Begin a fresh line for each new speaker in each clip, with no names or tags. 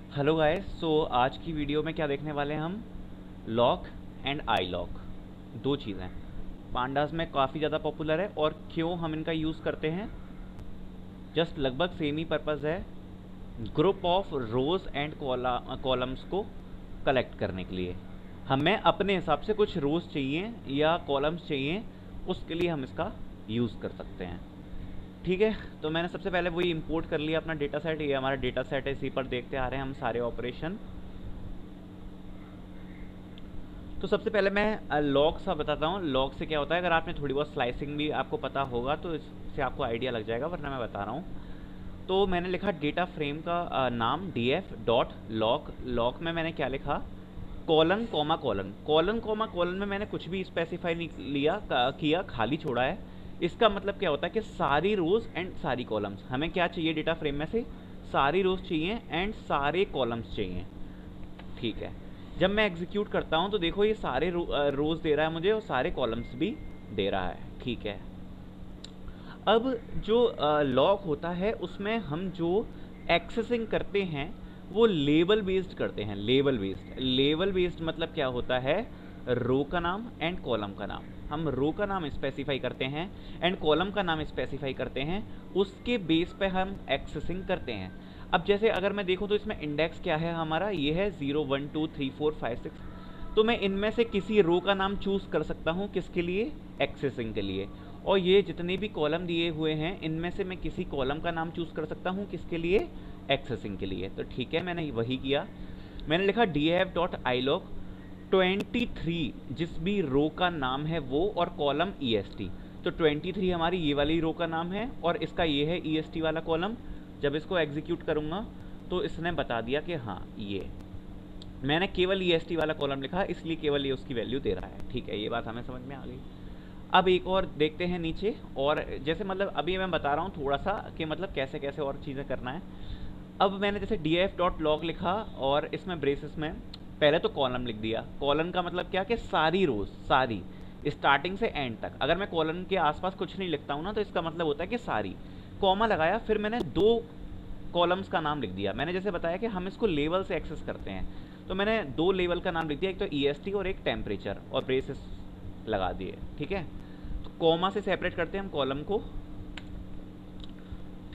Hello guys. आज की video में क्या देखने वाले हैं हम? लॉक एंड आई लॉक, दो चीज़ें पांडास में काफ़ी ज़्यादा पॉपुलर है। और क्यों हम इनका यूज़ करते हैं? जस्ट लगभग सेम ही पर्पज़ है, group of rose and columns को कलेक्ट करने के लिए। हमें अपने हिसाब से कुछ रोज चाहिए या कॉलम्स चाहिए, उसके लिए हम इसका यूज़ कर सकते हैं। ठीक है, तो मैंने सबसे पहले वही इंपोर्ट कर लिया अपना डेटा सेट। ये हमारा डेटा सेट है, इसी पर देखते आ रहे हैं हम सारे ऑपरेशन। तो सबसे पहले मैं लॉग सा बताता हूँ। लॉग से क्या होता है, अगर आपने थोड़ी बहुत स्लाइसिंग भी आपको पता होगा तो इससे आपको आइडिया लग जाएगा, वरना मैं बता रहा हूँ। तो मैंने लिखा डेटा फ्रेम का नाम df डॉट लॉक। लॉक में मैंने क्या लिखा, colon comma colon. Colon comma colon में मैंने कुछ भी स्पेसिफाई नहीं किया, खाली छोड़ा है। इसका मतलब क्या होता है कि सारी रोज एंड सारी कॉलम्स हमें क्या चाहिए डेटा फ्रेम में से, सारी रोज चाहिए एंड सारे कॉलम्स चाहिए। ठीक है, जब मैं एग्जीक्यूट करता हूँ तो देखो ये सारे रोज दे रहा है मुझे और सारे कॉलम्स भी दे रहा है। ठीक है, अब जो लॉक होता है उसमें हम जो एक्सेसिंग करते हैं वो लेबल बेस्ड करते हैं। लेबल बेस्ड मतलब क्या होता है, रो का नाम एंड कॉलम का नाम। हम रो का नाम स्पेसिफाई करते हैं एंड कॉलम का नाम स्पेसिफाई करते हैं, उसके बेस पे हम एक्सेसिंग करते हैं। अब जैसे अगर मैं देखूं तो इसमें इंडेक्स क्या है हमारा, ये है 0 1 2 3 4 5 6। तो मैं इनमें से किसी रो का नाम चूज कर सकता हूं, किसके लिए, एक्सेसिंग के लिए। और ये जितने भी कॉलम दिए हुए हैं इनमें से मैं किसी कॉलम का नाम चूज कर सकता हूँ, किसके लिए, एक्सेसिंग के लिए। तो ठीक है, मैंने वही किया। मैंने लिखा df डॉट आई लॉक 23, जिस भी रो का नाम है वो, और कॉलम est। तो 23 हमारी ये वाली रो का नाम है और इसका ये है est वाला कॉलम। जब इसको एग्जीक्यूट करूंगा तो इसने बता दिया कि हाँ ये, मैंने केवल est वाला कॉलम लिखा इसलिए केवल ये उसकी वैल्यू दे रहा है। ठीक है, ये बात हमें समझ में आ गई। अब एक और देखते हैं नीचे, और जैसे मतलब अभी मैं बता रहा हूँ थोड़ा सा कि मतलब कैसे कैसे और चीज़ें करना है। अब मैंने जैसे df डॉट लॉग लिखा और इसमें ब्रेसेस में पहले तो कॉलम लिख दिया। कॉलन का मतलब क्या कि सारी रोज, सारी स्टार्टिंग से एंड तक। अगर मैं कॉलन के आसपास कुछ नहीं लिखता हूँ ना तो इसका मतलब होता है कि सारी। कॉमा लगाया, फिर मैंने दो कॉलम्स का नाम लिख दिया। मैंने जैसे बताया कि हम इसको लेवल से एक्सेस करते हैं, तो मैंने दो लेवल का नाम लिख दिया, एक तो est और एक टेम्परेचर, और ब्रेसेस लगा दिए। ठीक है, तो कॉमा से सेपरेट करते हैं हम कॉलम को।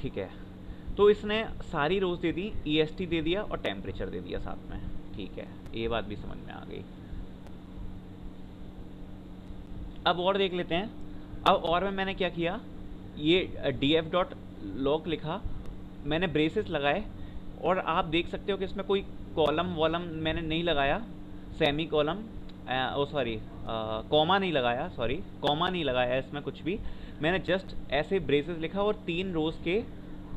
ठीक है, तो इसने सारी रोज दे दी, est दे दिया और टेम्परेचर दे दिया साथ में। ठीक है, ये बात भी समझ में आ गई। अब और देख लेते हैं। अब और में मैंने क्या किया, ये df डॉट लॉग लिखा, मैंने ब्रेसेस लगाए, और आप देख सकते हो कि इसमें कोई कॉलम वॉलम मैंने नहीं लगाया, सेमी कॉलम, ओ सॉरी कॉमा नहीं लगाया, सॉरी कॉमा नहीं लगाया इसमें कुछ भी। मैंने जस्ट ऐसे ब्रेसेस लिखा और 3 रोज के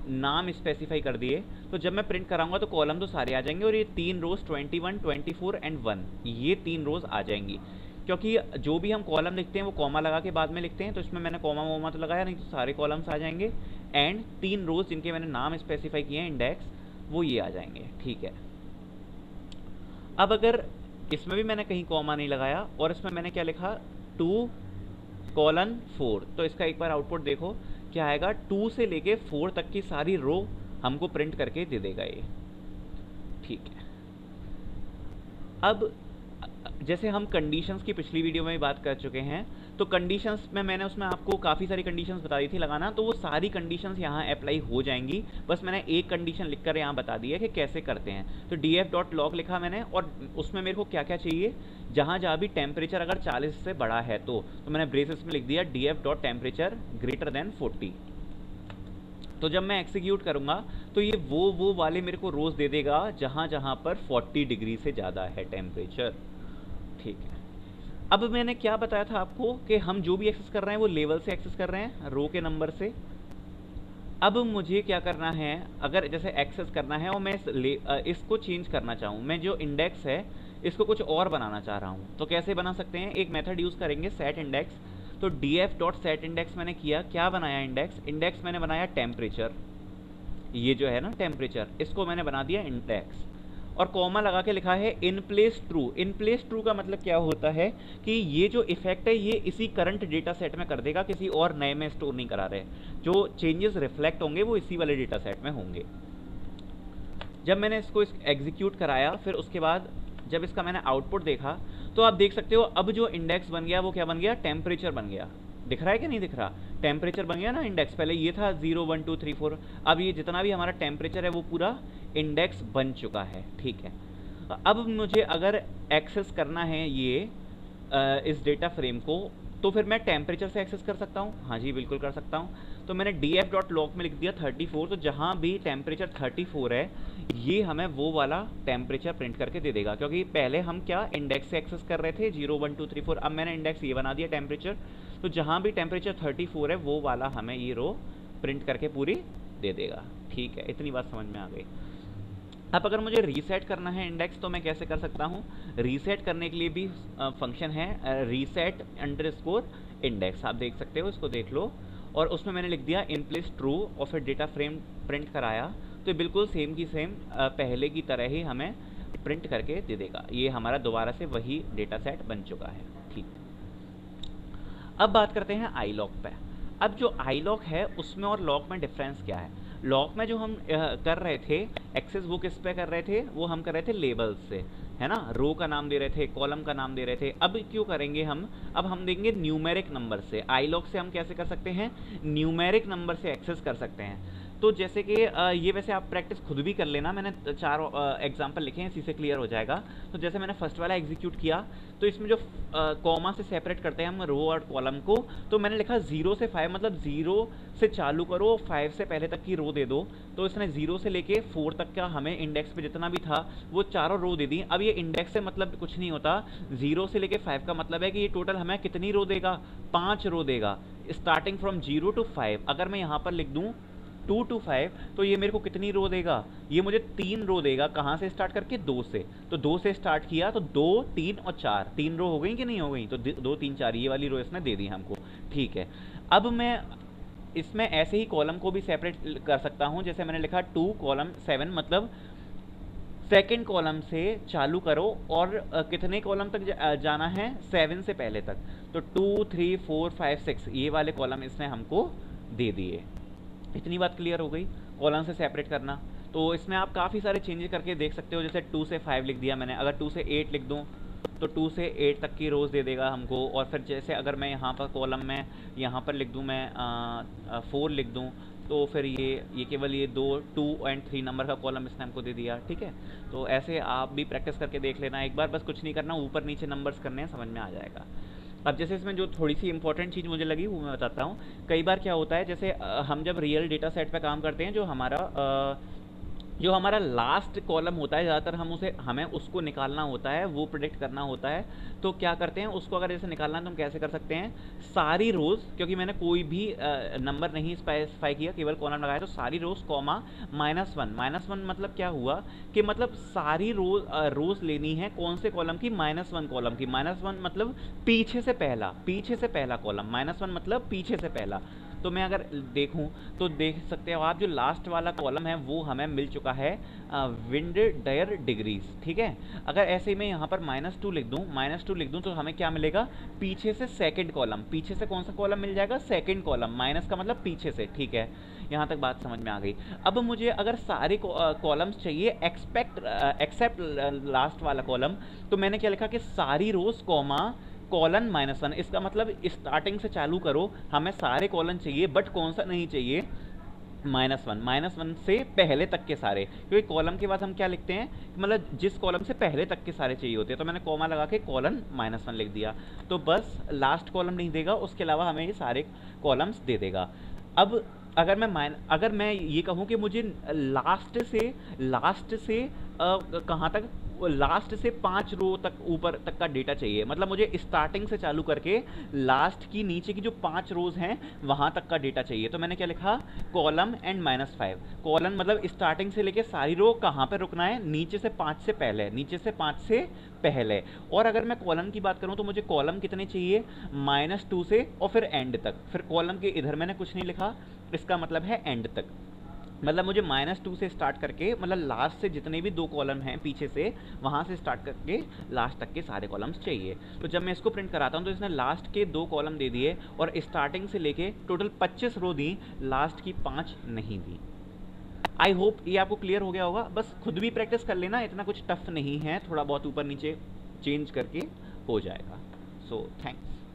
नाम स्पेसिफाई कर दिए। तो जब मैं प्रिंट कराऊंगा तो कॉलम तो सारे आ जाएंगे, और ये 3 रोज 21 24 एंड 1, ये 3 रोज आ जाएंगी। क्योंकि जो भी हम कॉलम लिखते हैं वो कॉमा लगा के बाद में लिखते हैं, तो इसमें मैंने कॉमा वोमा तो लगाया नहीं, तो सारे कॉलम्स आ जाएंगे एंड 3 रोज जिनके मैंने नाम स्पेसिफाई किए हैं इंडेक्स, वो ये आ जाएंगे। ठीक है, अब अगर इसमें भी मैंने कहीं कॉमा नहीं लगाया और इसमें मैंने क्या लिखा, 2:4, तो इसका एक बार आउटपुट देखो क्या आएगा। 2 से लेके 4 तक की सारी रो हमको प्रिंट करके दे देगा ये। ठीक है, अब जैसे हम कंडीशंस की पिछली वीडियो में भी बात कर चुके हैं, तो कंडीशंस में मैंने उसमें आपको काफ़ी सारी कंडीशंस बता दी थी लगाना, तो वो सारी कंडीशंस यहाँ अप्लाई हो जाएंगी। बस मैंने एक कंडीशन लिखकर यहाँ बता दी है कि कैसे करते हैं। तो df डॉट लॉग लिखा मैंने, और उसमें मेरे को क्या क्या चाहिए, जहाँ जहाँ भी टेम्परेचर अगर 40 से बड़ा है तो मैंने ब्रेसेस में लिख दिया df dot temperature greater than 40। तो जब मैं एक्सिक्यूट करूंगा तो ये वो वाले मेरे को रोज दे देगा जहाँ जहाँ पर 40 डिग्री से ज़्यादा है टेम्परेचर। ठीक है, अब मैंने क्या बताया था आपको कि हम जो भी एक्सेस कर रहे हैं वो लेवल से एक्सेस कर रहे हैं, रो के नंबर से। अब मुझे क्या करना है, अगर जैसे एक्सेस करना है और मैं इसको चेंज करना चाहूँ, मैं जो इंडेक्स है इसको कुछ और बनाना चाह रहा हूँ, तो कैसे बना सकते हैं, एक मेथड यूज़ करेंगे सेट इंडेक्स। तो df डॉट सेट इंडेक्स मैंने किया, क्या बनाया इंडेक्स मैंने बनाया टेम्परेचर, ये जो है ना टेम्परेचर, इसको मैंने बना दिया इंडेक्स, और कॉमा लगा के लिखा है in place true. In place true का मतलब क्या होता है कि ये जो इफेक्ट है ये इसी करंट डेटा सेट में कर देगा, किसी और नए में स्टोर नहीं करा रहे। जो चेंजेस रिफ्लेक्ट होंगे वो इसी वाले डेटा सेट में होंगे। जब मैंने इसको एग्जीक्यूट कराया, फिर उसके बाद जब इसका मैंने आउटपुट देखा, तो आप देख सकते हो अब जो इंडेक्स बन गया वो क्या बन गया, टेम्परेचर बन गया। दिख रहा है कि नहीं दिख रहा, टेम्परेचर बन गया ना इंडेक्स। पहले ये था 0 1 2 3 4, अब ये जितना भी हमारा टेम्परेचर है वो पूरा इंडेक्स बन चुका है। ठीक है, अब मुझे अगर एक्सेस करना है ये इस डेटा फ्रेम को, तो फिर मैं टेम्परेचर से एक्सेस कर सकता हूँ। हाँ जी बिल्कुल कर सकता हूँ। तो मैंने df.log में लिख दिया 34, तो जहाँ भी टेम्परेचर 34 है ये हमें वो वाला टेम्परेचर प्रिंट करके दे देगा, क्योंकि पहले हम क्या इंडेक्स से एक्सेस कर रहे थे 0 1 2 3 4, अब मैंने इंडेक्स ये बना दिया टेम्परेचर, तो जहाँ भी टेम्परेचर 34 है वो वाला हमें ये रो प्रिंट करके पूरी दे देगा। ठीक है, इतनी बात समझ में आ गई। अब अगर मुझे रीसेट करना है इंडेक्स तो मैं कैसे कर सकता हूँ, रीसेट करने के लिए भी फंक्शन है रीसेट अंडरस्कोर इंडेक्स, आप देख सकते हो, इसको देख लो। और उसमें मैंने लिख दिया इन प्लेस ट्रू और फिर डेटा फ्रेम प्रिंट कराया, तो बिल्कुल सेम की सेम पहले की तरह ही हमें प्रिंट करके दे देगा। ये हमारा दोबारा से वही डेटा सेट बन चुका है। ठीक, अब बात करते हैं आई लॉग पे। अब जो आई लॉग है उसमें और लॉग में डिफरेंस क्या है। लॉग में जो हम कर रहे थे एक्सेस, वो किस पे कर रहे थे, वो हम कर रहे थे लेबल्स से, है ना, रो का नाम दे रहे थे, कॉलम का नाम दे रहे थे। अब क्यों करेंगे हम, अब हम देंगे न्यूमेरिक नंबर से। आई लॉग से हम कैसे कर सकते हैं, न्यूमेरिक नंबर से एक्सेस कर सकते हैं। तो जैसे कि ये वैसे आप प्रैक्टिस खुद भी कर लेना, मैंने 4 एग्जाम्पल लिखे हैं, इसी से क्लियर हो जाएगा। तो जैसे मैंने फर्स्ट वाला एग्जीक्यूट किया, तो इसमें जो कॉमा से सेपरेट करते हैं हम रो और कॉलम को, तो मैंने लिखा 0 से 5, मतलब 0 से चालू करो, 5 से पहले तक की रो दे दो। तो इसने 0 से लेके 4 तक का हमें इंडेक्स पे जितना भी था वो चारों रो दे दी। अब ये इंडेक्स से मतलब कुछ नहीं होता, 0 से लेके 5 का मतलब है कि ये टोटल हमें कितनी रो देगा, 5 रो देगा, स्टार्टिंग फ्रॉम 0 to 5। अगर मैं यहाँ पर लिख दूँ 2 to 5, तो ये मेरे को कितनी रो देगा, ये मुझे 3 रो देगा। कहाँ से स्टार्ट करके, 2 से। तो 2 से स्टार्ट किया तो 2 3 और 4, 3 रो हो गई कि नहीं हो गई, तो 2 3 4 ये वाली रो इसने दे दी हमको। ठीक है, अब मैं इसमें ऐसे ही कॉलम को भी सेपरेट कर सकता हूँ। जैसे मैंने लिखा 2 कॉलम 7, मतलब सेकेंड कॉलम से चालू करो और कितने कॉलम तक जाना है, 7 से पहले तक। तो 2 3 4 5 6 ये वाले कॉलम इसने हमको दे दिए। इतनी बात क्लियर हो गई, कॉलम से सेपरेट करना। तो इसमें आप काफ़ी सारे चेंजेस करके देख सकते हो। जैसे 2 से 5 लिख दिया मैंने, अगर 2 से 8 लिख दूँ तो 2 से 8 तक की रोज़ दे देगा हमको। और फिर जैसे अगर मैं यहाँ पर कॉलम में यहाँ पर लिख दूँ, मैं 4 लिख दूँ, तो फिर ये केवल ये 2 and 3 नंबर का कॉलम इसने हमको दे दिया। ठीक है, तो ऐसे आप भी प्रैक्टिस करके देख लेना एक बार, बस कुछ नहीं करना, ऊपर नीचे नंबर्स करने हैं, समझ में आ जाएगा। अब जैसे इसमें जो थोड़ी सी इंपॉर्टेंट चीज़ मुझे लगी वो मैं बताता हूँ। कई बार क्या होता है, जैसे हम जब रियल डेटा सेट पे काम करते हैं, जो हमारा लास्ट कॉलम होता है, ज़्यादातर हमें उसको निकालना होता है, वो प्रेडिक्ट करना होता है। तो क्या करते हैं उसको, अगर जैसे निकालना है तो हम कैसे कर सकते हैं, सारी रोज़, क्योंकि मैंने कोई भी नंबर नहीं स्पेसिफाई किया, केवल कॉलम लगाया, तो सारी रोज़ कॉमा -1। -1 मतलब क्या हुआ कि मतलब सारी रोज़ लेनी है कौन से कॉलम की, -1 कॉलम की। -1 मतलब पीछे से पहला कॉलम, -1 मतलब पीछे से पहला। तो मैं अगर देखूं तो देख सकते हो आप, जो लास्ट वाला कॉलम है वो हमें मिल चुका है विंड डायर डिग्रीज। ठीक है, अगर ऐसे ही मैं यहाँ पर -2 लिख दूं तो हमें क्या मिलेगा, पीछे से सेकंड कॉलम। पीछे से कौन सा कॉलम मिल जाएगा, सेकंड कॉलम, माइनस का मतलब पीछे से। ठीक है, यहाँ तक बात समझ में आ गई। अब मुझे अगर सारे कॉलम्स चाहिए एक्सेप्ट लास्ट वाला कॉलम, तो मैंने क्या लिखा कि सारी रोज कॉमा कॉलन -1। इसका मतलब स्टार्टिंग से चालू करो, हमें सारे कॉलन चाहिए, बट कौन सा नहीं चाहिए, -1 से पहले तक के सारे। क्योंकि कॉलम के बाद हम क्या लिखते हैं, मतलब जिस कॉलम से पहले तक के सारे चाहिए होते हैं। तो मैंने कॉमा लगा के कॉलन -1 लिख दिया, तो बस लास्ट कॉलम नहीं देगा, उसके अलावा हमें ये सारे कॉलम्स दे देगा। अब अगर मैं ये कहूँ कि मुझे लास्ट से कहाँ तक, लास्ट से 5 रो तक ऊपर तक का डेटा चाहिए, मतलब मुझे स्टार्टिंग से चालू करके लास्ट की नीचे की जो 5 रोज हैं वहां तक का डेटा चाहिए। तो मैंने क्या लिखा, कॉलम एंड -5। कॉलम मतलब स्टार्टिंग से लेके सारी रो कहाँ पे रुकना है, नीचे से 5 से पहले। और अगर मैं कॉलम की बात करूं तो मुझे कॉलम कितने चाहिए, -2 से और फिर एंड तक। फिर कॉलम के इधर मैंने कुछ नहीं लिखा, इसका मतलब है एंड तक। मतलब मुझे -2 से स्टार्ट करके, मतलब लास्ट से जितने भी 2 कॉलम हैं पीछे से, वहाँ से स्टार्ट करके लास्ट तक के सारे कॉलम्स चाहिए। तो जब मैं इसको प्रिंट कराता हूँ तो इसने लास्ट के 2 कॉलम दे दिए और स्टार्टिंग से लेके टोटल 25 रो दी, लास्ट की 5 नहीं दी। आई होप ये आपको क्लियर हो गया होगा। बस खुद भी प्रैक्टिस कर लेना, इतना कुछ टफ नहीं है, थोड़ा बहुत ऊपर नीचे चेंज करके हो जाएगा। So thanks.